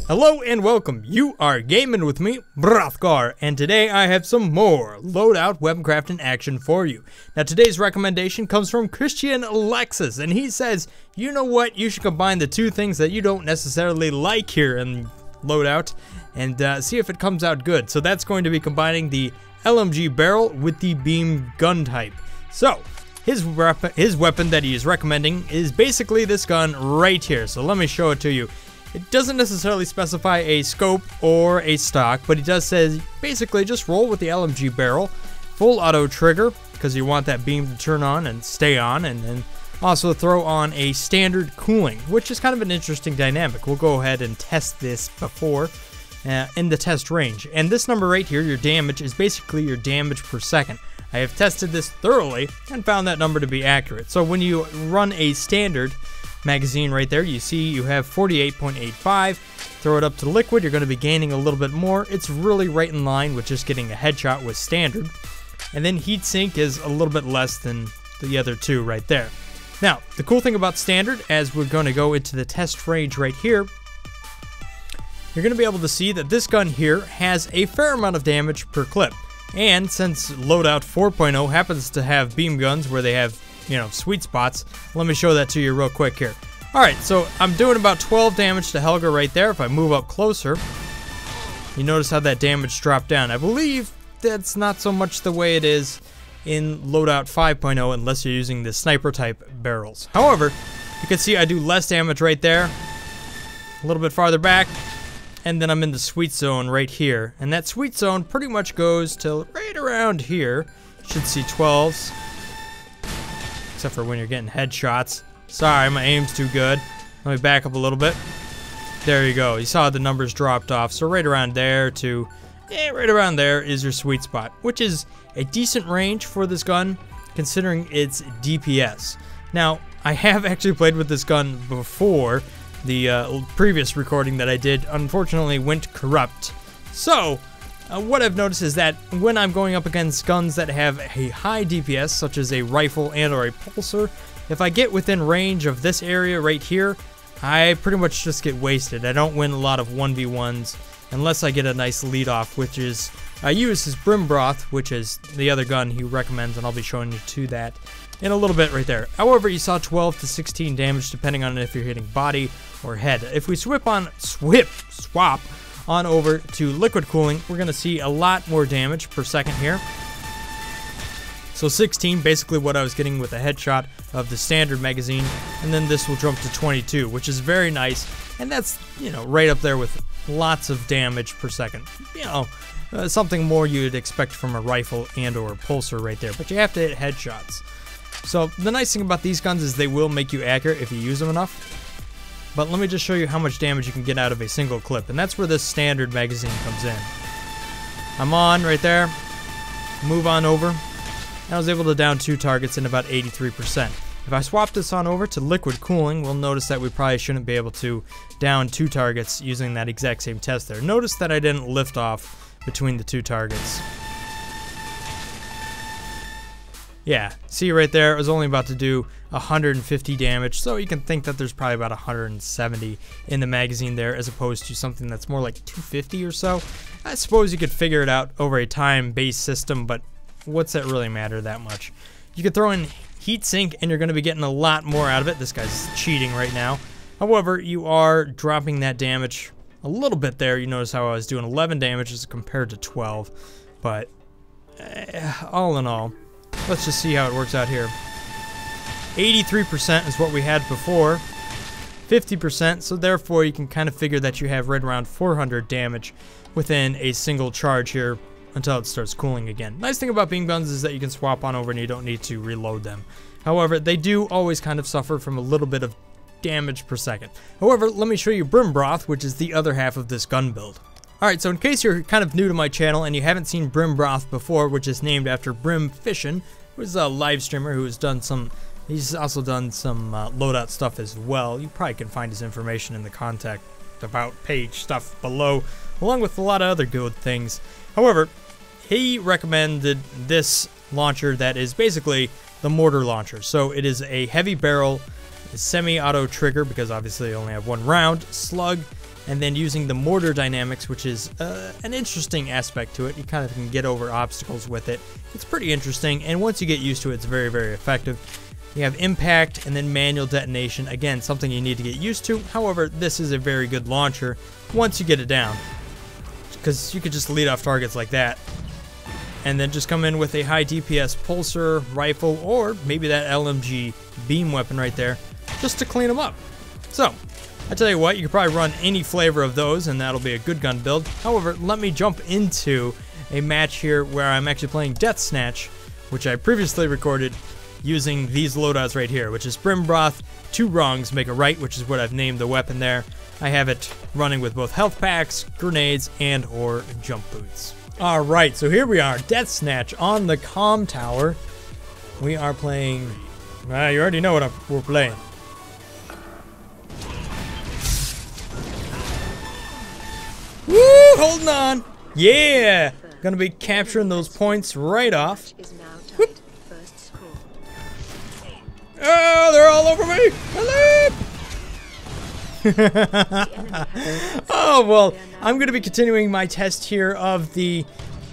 Hello and welcome. You are gaming with me, Brothgar, and today I have some more Loadout Weaponcrafting action for you. Now today's recommendation comes from Christian Alexis, and he says, you know what, you should combine the two things that you don't necessarily like here in Loadout and see if it comes out good. So that's going to be combining the LMG barrel with the beam gun type. So his weapon that he is recommending is basically this gun right here. So let me show it to you. It doesn't necessarily specify a scope or a stock, but he does say basically just roll with the LMG barrel, full auto trigger, because you want that beam to turn on and stay on, and then also throw on a standard cooling, which is kind of an interesting dynamic. We'll go ahead and test this before in the test range. And this number right here, your damage, is basically your damage per second. I have tested this thoroughly and found that number to be accurate. So when you run a standard magazine right there, you see you have 48.85. Throw it up to liquid, you're going to be gaining a little bit more. It's really right in line with just getting a headshot with standard. And then heatsink is a little bit less than the other two right there. Now, the cool thing about standard, as we're going to go into the test range right here, you're going to be able to see that this gun here has a fair amount of damage per clip. And since Loadout 4.0 happens to have beam guns where they have, you know, sweet spots, let me show that to you real quick here. Alright, so I'm doing about 12 damage to Helga right there. If I move up closer, you notice how that damage dropped down. I believe that's not so much the way it is in Loadout 5.0 unless you're using the sniper type barrels. However, you can see I do less damage right there, a little bit farther back, and then I'm in the sweet zone right here. And that sweet zone pretty much goes to right around here. Should see 12s. Except for when you're getting headshots. Sorry, my aim's too good. Let me back up a little bit. There you go. You saw the numbers dropped off. So right around there to, right around there is your sweet spot, which is a decent range for this gun considering its DPS. Now, I have actually played with this gun before. The previous recording that I did unfortunately went corrupt. So, what I've noticed is that when I'm going up against guns that have a high DPS, such as a rifle and or a pulsar, if I get within range of this area right here, I pretty much just get wasted. I don't win a lot of 1v1s unless I get a nice lead off, which is, I use his Brim Broth, which is the other gun he recommends, and I'll be showing you to that in a little bit right there. However, you saw 12 to 16 damage depending on if you're hitting body or head. If we swap on over to liquid cooling, we're going to see a lot more damage per second here. So 16, basically what I was getting with a headshot of the standard magazine, and then this will jump to 22, which is very nice, and that's, you know, right up there with lots of damage per second. You know, something more you'd expect from a rifle and or pulsar right there, but you have to hit headshots. So the nice thing about these guns is they will make you accurate if you use them enough. But let me just show you how much damage you can get out of a single clip, and that's where this standard magazine comes in. I'm on right there, move on over, and I was able to down 2 targets in about 83%. If I swap this on over to liquid cooling, we'll notice that we probably shouldn't be able to down 2 targets using that exact same test there. Notice that I didn't lift off between the 2 targets. Yeah, see right there, I was only about to do 150 damage, so you can think that there's probably about 170 in the magazine there, as opposed to something that's more like 250 or so. I suppose you could figure it out over a time-based system, but what's that really matter that much? You could throw in heatsink, and you're going to be getting a lot more out of it. This guy's cheating right now. However, you are dropping that damage a little bit there. You notice how I was doing 11 damage as compared to 12, but all in all, let's just see how it works out here. 83% is what we had before, 50%, so therefore you can kind of figure that you have right around 400 damage within a single charge here until it starts cooling again. Nice thing about beam guns is that you can swap on over and you don't need to reload them. However, they do always kind of suffer from a little bit of damage per second. However, let me show you Brim Broth, which is the other half of this gun build. Alright, so in case you're kind of new to my channel and you haven't seen Brim Broth before, which is named after Brim Fishin', who's a live streamer who's done some, he's also done some Loadout stuff as well. You probably can find his information in the contact about page stuff below, along with a lot of other good things. However, he recommended this launcher that is basically the mortar launcher. So it is a heavy barrel, semi-auto trigger, because obviously you only have one round, slug, and then using the mortar dynamics, which is an interesting aspect to it. You kind of can get over obstacles with it. It's pretty interesting, and once you get used to it, it's very, very effective. You have impact and then manual detonation. Again, something you need to get used to. However, this is a very good launcher once you get it down, because you could just lead off targets like that. And then just come in with a high DPS pulsar rifle, or maybe that LMG beam weapon right there, just to clean them up. So, I tell you what, you could probably run any flavor of those, and that'll be a good gun build. However, let me jump into a match here where I'm actually playing Death Snatch, which I previously recorded using these loadouts right here, which is Brim Broth, 2 wrongs make a right, which is what I've named the weapon there. I have it running with both health packs, grenades, and or jump boots. Alright, so here we are, Death Snatch on the comm tower. We are playing... you already know what we're playing. Woo! Holding on! Yeah! Gonna be capturing those points right off. Whoop. Oh, they're all over me! Hello! Oh, well, I'm going to be continuing my test here of the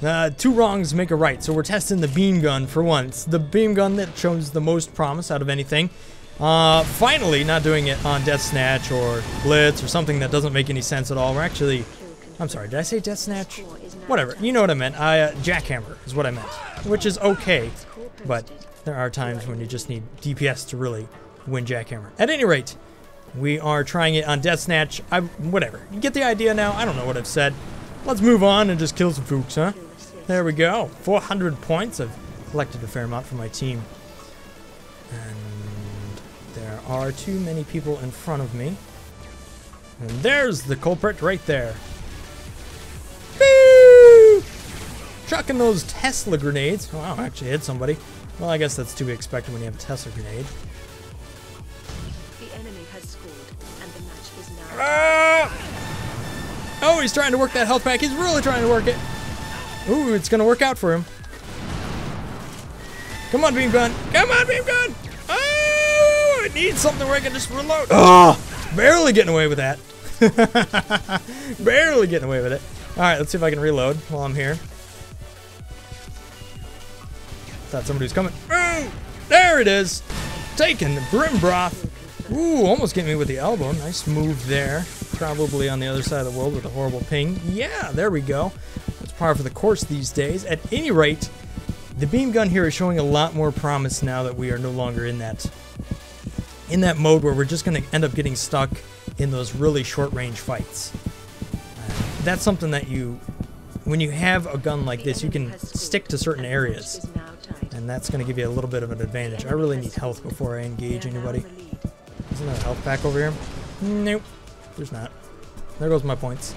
2 wrongs make a right. So we're testing the beam gun for once. The beam gun that shows the most promise out of anything. Finally, not doing it on Death Snatch or Blitz or something that doesn't make any sense at all. We're actually... I'm sorry, did I say Death Snatch? Whatever, you know what I meant. Jackhammer is what I meant. Which is okay, but there are times when you just need DPS to really win Jackhammer. At any rate, we are trying it on Death Snatch. Whatever. You get the idea now? I don't know what I've said. Let's move on and just kill some fooks, huh? There we go. 400 points. I've collected a fair amount for my team. And there are too many people in front of me. And there's the culprit right there. Woo! Chucking those Tesla grenades. Wow, I actually hit somebody. Well, I guess that's to be expected when you have a Tesla grenade. Oh, he's trying to work that health pack. He's really trying to work it. Ooh, it's going to work out for him. Come on, beam gun. Come on, beam gun. Oh, I need something where I can just reload. Oh, barely getting away with that. Barely getting away with it. All right, let's see if I can reload while I'm here. Thought somebody was coming. Oh, there it is. Taking the Brim Broth. Ooh, almost getting me with the elbow. Nice move there. Probably on the other side of the world with a horrible ping. Yeah, there we go. That's par for the course these days. At any rate, the beam gun here is showing a lot more promise now that we are no longer in that mode where we're just going to end up getting stuck in those really short-range fights. That's something that when you have a gun like this, you can stick to certain areas. And that's going to give you a little bit of an advantage. I really need health before I engage anybody. Isn't there a health pack over here? Nope. There's not. There goes my points.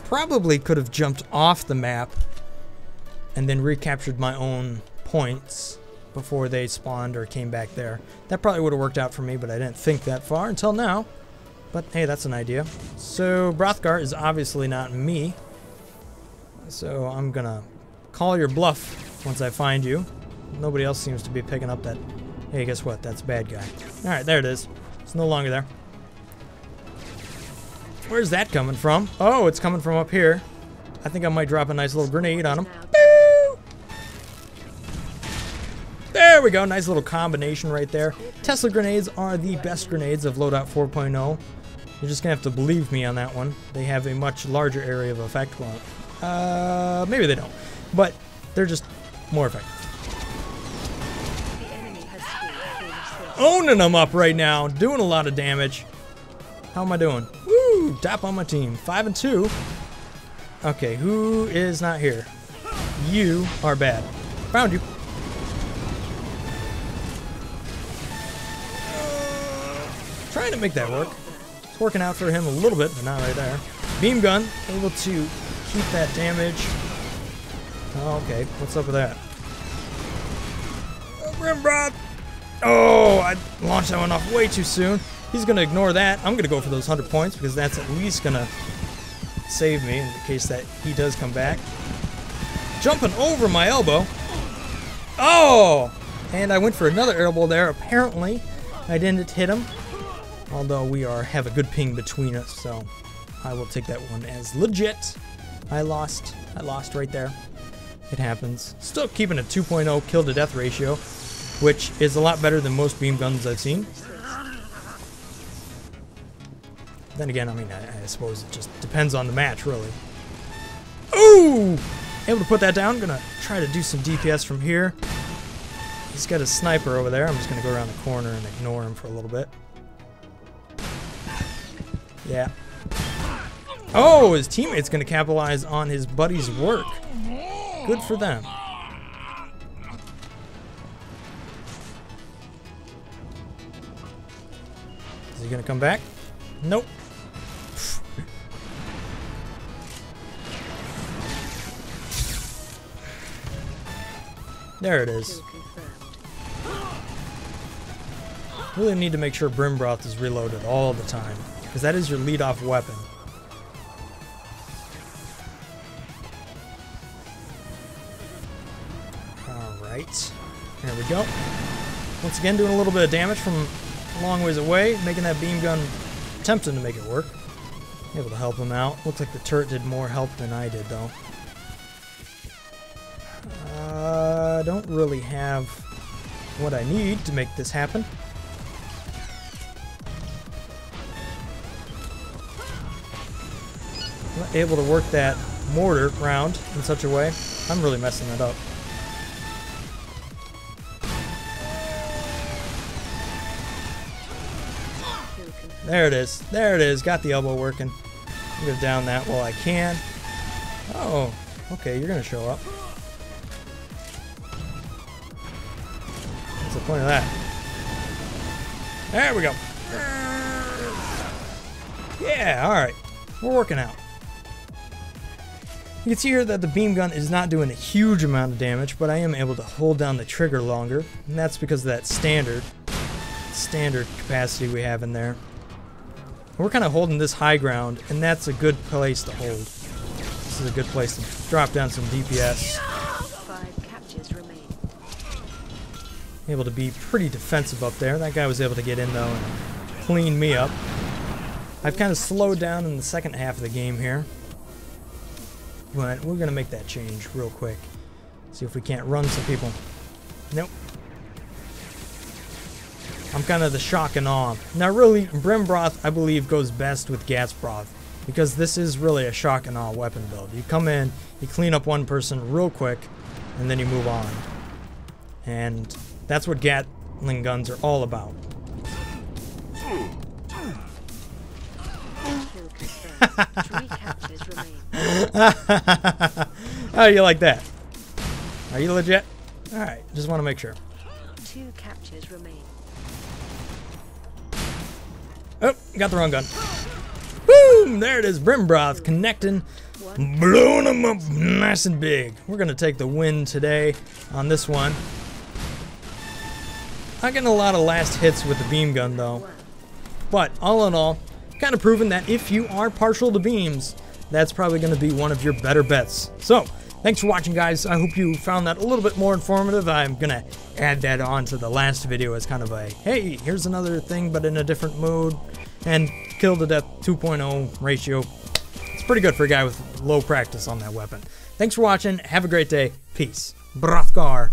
Probably could have jumped off the map and then recaptured my own points before they spawned or came back there. That probably would have worked out for me, but I didn't think that far until now. But hey, that's an idea. So Brothgar is obviously not me. So I'm gonna call your bluff once I find you. Nobody else seems to be picking up that. Hey, guess what? That's a bad guy. Alright, there it is. It's no longer there. Where's that coming from? Oh, it's coming from up here. I think I might drop a nice little grenade on him. Boo! There we go. Nice little combination right there. Tesla grenades are the best grenades of Loadout 4.0. You're just going to have to believe me on that one. They have a much larger area of effect. Well, maybe they don't. But they're just more effective. Owning them up right now. Doing a lot of damage. How am I doing? Woo! Top on my team. 5 and 2. Okay, who is not here? You are bad. Found you. Trying to make that work. It's working out for him a little bit, but not right there. Beam gun, able to keep that damage. Oh, okay, what's up with that? Brim Broth! Oh, I launched that one off way too soon. He's going to ignore that. I'm going to go for those 100 points because that's at least going to save me in case that he does come back. Jumping over my elbow. Oh! And I went for another elbow there. Apparently, I didn't hit him. Although we have a good ping between us, so I will take that one as legit. I lost right there. It happens. Still keeping a 2.0 kill to death ratio, which is a lot better than most beam guns I've seen. Then again, I mean, I suppose it just depends on the match, really. Ooh! Able to put that down. I'm gonna try to do some DPS from here. He's got a sniper over there. I'm just gonna go around the corner and ignore him for a little bit. Yeah. Oh, his teammate's gonna capitalize on his buddy's work. Good for them. Is he gonna come back? Nope. There it is. Really need to make sure Brim Broth is reloaded all the time, because that is your lead-off weapon. Alright, there we go. Once again, doing a little bit of damage from a long ways away, making that beam gun, attempting to make it work. Able to help him out. Looks like the turret did more help than I did, though. I don't really have what I need to make this happen. I'm not able to work that mortar round in such a way. I'm really messing it up. There it is. There it is. Got the elbow working. I'm going to down that while I can. Oh, okay. You're going to show up. What's the point of that? There we go. Yeah, alright. We're working out. You can see here that the beam gun is not doing a huge amount of damage, but I am able to hold down the trigger longer, and that's because of that standard capacity we have in there. We're kind of holding this high ground, and that's a good place to hold. This is a good place to drop down some DPS. 5 captures remain. Able to be pretty defensive up there. That guy was able to get in though and clean me up. I've kind of slowed down in the second half of the game here, but we're gonna make that change real quick. See if we can't run some people. Nope. I'm kind of the shock and awe. Now really, Brim Broth I believe goes best with Gas Broth, because this is really a shock and awe weapon build. You come in, you clean up one person real quick, and then you move on. And that's what Gatling guns are all about. How do you like that? Are you legit? Alright, just want to make sure. 2 captures remain. Oh, got the wrong gun. Boom! There it is, Brim Broth connecting, blowing them up nice and big. We're going to take the win today on this one. Not getting a lot of last hits with the beam gun though. But all in all, kind of proven that if you are partial to beams, that's probably going to be one of your better bets. So, thanks for watching guys. I hope you found that a little bit more informative. I'm going to add that on to the last video as kind of a, hey, here's another thing but in a different mode. And kill to death 2.0 ratio. It's pretty good for a guy with low practice on that weapon. Thanks for watching. Have a great day. Peace. Brothgar.